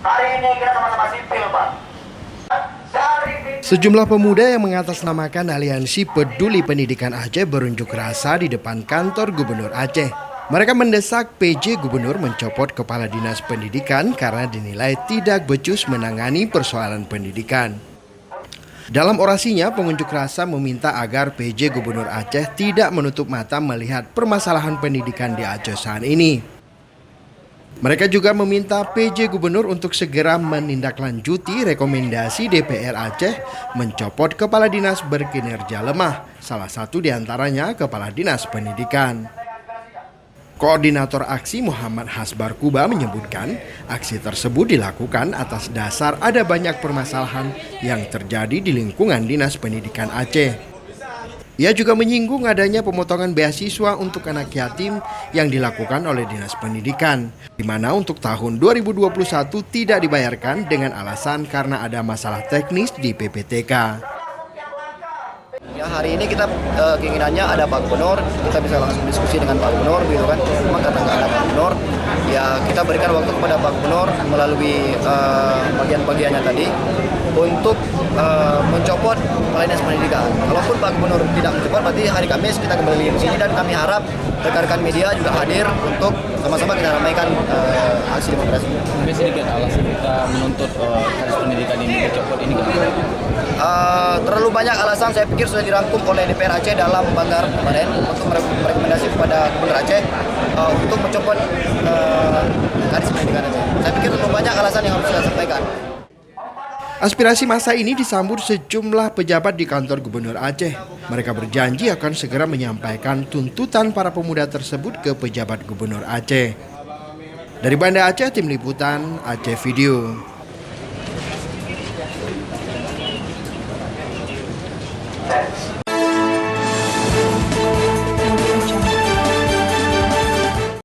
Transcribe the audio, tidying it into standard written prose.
Hari ini kita sama-sama sipil, Pak. Sejumlah pemuda yang mengatasnamakan Aliansi Peduli Pendidikan Aceh berunjuk rasa di depan kantor Gubernur Aceh. Mereka mendesak PJ Gubernur mencopot Kepala Dinas Pendidikan karena dinilai tidak becus menangani persoalan pendidikan. Dalam orasinya, pengunjuk rasa meminta agar PJ Gubernur Aceh tidak menutup mata melihat permasalahan pendidikan di Aceh saat ini. Mereka juga meminta PJ Gubernur untuk segera menindaklanjuti rekomendasi DPR Aceh mencopot kepala dinas berkinerja lemah, salah satu diantaranya Kepala Dinas Pendidikan. Koordinator aksi Muhammad Hasbar Kuba menyebutkan aksi tersebut dilakukan atas dasar ada banyak permasalahan yang terjadi di lingkungan Dinas Pendidikan Aceh. Ia juga menyinggung adanya pemotongan beasiswa untuk anak yatim yang dilakukan oleh Dinas Pendidikan, di mana untuk tahun 2021 tidak dibayarkan dengan alasan karena ada masalah teknis di PPTK. Ya, hari ini kita keinginannya ada Pak Gubernur, kita bisa langsung diskusi dengan Pak Gubernur gitu kan. Cuma karena nggak ada Pak Gubernur, ya kita berikan waktu kepada Pak Gubernur melalui bagian-bagiannya tadi untuk mencopot Kepala Dinas Pendidikan. Kalaupun Pak Gubernur tidak mencopot, berarti hari Kamis kita kembali di sini dan kami harap rekan-rekan media juga hadir untuk sama-sama kita ramaikan aksi demonstrasi. Mungkin sedikit alasan kita menuntut Dinas Pendidikan ini dicopot ini kenapa? Terlalu banyak alasan, saya pikir sudah dirangkum oleh DPR Aceh dalam banggar kemarin untuk merekomendasi kepada Gubernur Aceh untuk mencopot Kadis Pendidikan Aceh. Saya pikir terlalu banyak alasan yang harus saya sampaikan. Aspirasi massa ini disambut sejumlah pejabat di kantor Gubernur Aceh. Mereka berjanji akan segera menyampaikan tuntutan para pemuda tersebut ke pejabat Gubernur Aceh. Dari Banda Aceh, Tim Liputan Aceh Video.